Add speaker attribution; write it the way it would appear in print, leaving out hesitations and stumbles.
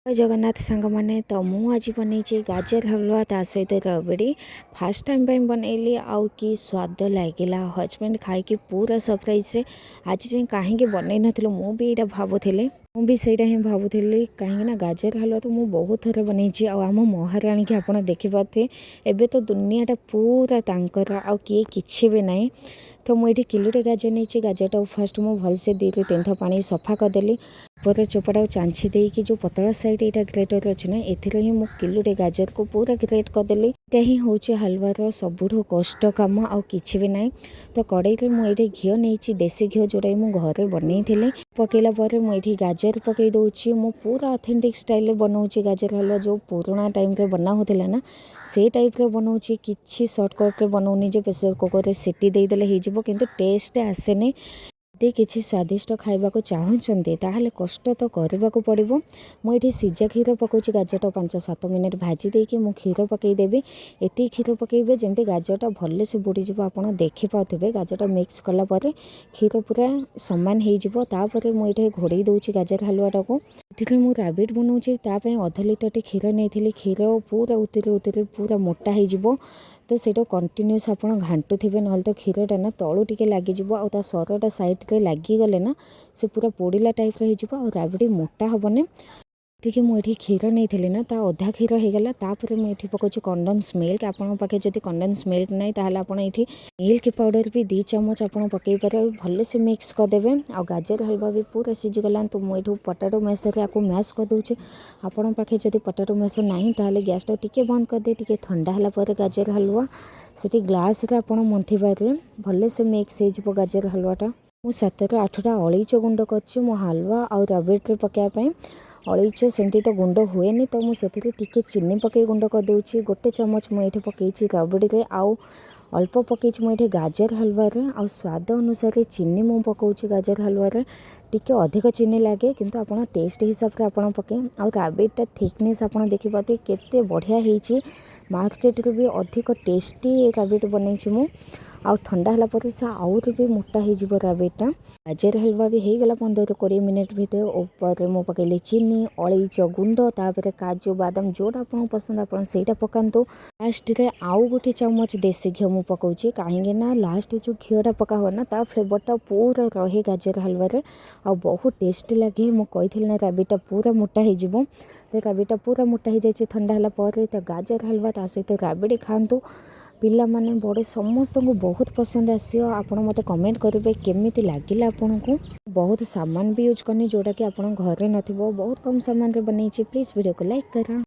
Speaker 1: जय जगन्नाथ सांग मैंने तो मु आज बनई गाजर हलवा ता सहित रबड़ी फास्ट टाइम पे बनैली आउ कि स्वाद लगिला हजबैंड खाई पूरा सरप्राइज से आज जाए कहीं बनई नु भी यहाँ भावुली मुझे ही भावुली कहीं गाजर हलवा तो मुझे बहुत थर बनई आम महाराणी की आप देखिपे एबे तो दुनियाटा पूरा तांकर आ किए किसी भी ना तो मुझे किलोटे गाजर नहीं गाजरटा फास्ट मुझे भलसे 2 ରୁ 3 ଥର पानी सफा करदेली पर चोपाटा चांछी देकी जो पतला साइड यहाँ ग्रेटर अच्छे ना एथर ही मुझे किलोटे गाजर को पूरा ग्रेट करदेली यहाँ ही हूँ हलवार सबुठ कष्ट कम आ कि भी ना तो कड़े मुझे घी नहीं देसी घी जोड़ा मुझे घरे बनई थी पकईला मुझे गाजर पकई दूसरी मु पूरा ऑथेंटिक स्टाइल बनाऊँ गाजर हलवा जो पुराना टाइम रे बना होता ना से टाइप बनाऊँ कि सर्टकट बनाऊनी जो प्रेसर कुकर सीटी देदेले हो किंतु टेस्ट आसेनी यदि किसी स्वादिष्ट खाइबा को चाहते ताहले कष्ट तो करने को पड़ो मुझे सीजा क्षीर पकाउची गाजरटा 5-7 मिनट भाजी देकी मु क्षीर पकईदेवी एति क्षीर पकईबे जमती गाजरटा भले से बुड़ीज आप देखिपे गाजरटा मिक्स कलापर क्षीर पूरा सामान होपर मुझे घोड़े दूसरी गाजर हलवाटा को ये मुझे राबिट बनाऊँगी अध लिटर क्षीर नहीं क्षीर पूरा उतरी पूरा मोटा हो तो सेटा कंटिन्यूस आप घाटू थे ना तो क्षीरटा ना तलू टे लगिज आ सरटा साइड्रे लगिगले ना से पूरा पोड़ा टाइप राबिड़ी मोटा हेनी देखिए मुझे क्षीर नहीं ना अधा क्षीर होगला मुझे पकाउची कंडेन्स मिल्क आपन पाखे जब कंडेन्स मिल्क ना ताहले आपन ये मिल्क पाउडर भी 2 चम्मच आप पकई पारे भले से मिक्स करदेवे आ गाजर हलवा भी पूरा सीझीगला तो मुझे पटाटो मैसर आपको मैश करदे आपन पाखे जब पटाटो मैसर ना ताहले गैस टा टिके बंद करदे टिके ठंडा हला गाजर हलवा से ग्लास रे आपन मंथी पारे भले से मिक्स हो गाजर हलवाटा मु 7 ରୁ 8टा अलैच गुंड कर मो हलवा आउ रबिट्रे पकाइबापी अलैच सेमती तो गुंड हुए तो मुझे टिके चीनी पकई गुंड करदे गोटे चम्मच मुझे पकई रबड़ी आउ अल्प पकई मुझे गाजर हलवार आ स्वाद अनुसार चीनी मु पकाउची गाजर हलवार टिके अधिक चीनी लगे किंतु आपन टेस्ट हिसाब से आपन पकई आउ रबिटा थिकनेस आपन देखिपाते केते बढ़िया होईची मार्केट रे भी अधिक टेस्टी रबिट बनई मु आउ ठंडा हला से आउर भी मोटा हो रबिटा गाजर हलवा भी होगला 15-20 मिनट भितर ऊपर मु पकईली चीनी अलैच गुंड तापर काजू बादाम जोड़ा आपन पसंद आपन सेटा पकांतु लास्ट रे आउ गोटे चम्मच देसी घी मु पकाउची कहीं ना लास्ट जो घीटा पका हुआ ना ता फ्लेवरटा पूरा रहे गाजर हलवार आ बहुत टेस्टी लगे मु कही ना रबिटा पूरा मोटा हो तो रबिटा पूरा मोटा हो जाए ठंडा हला तो गाजर हलवा ता सहित रबिड़ी खातु पिला माने बड़े समस्त को बहुत पसंद आसियो आपण मते कमेंट करेंगे केमिति लागिला आपन को बहुत सामान भी यूज करनी जोटा कि आपण घरे नथिबो बहुत कम सामान रे बनई छी प्लीज वीडियो को लाइक करा।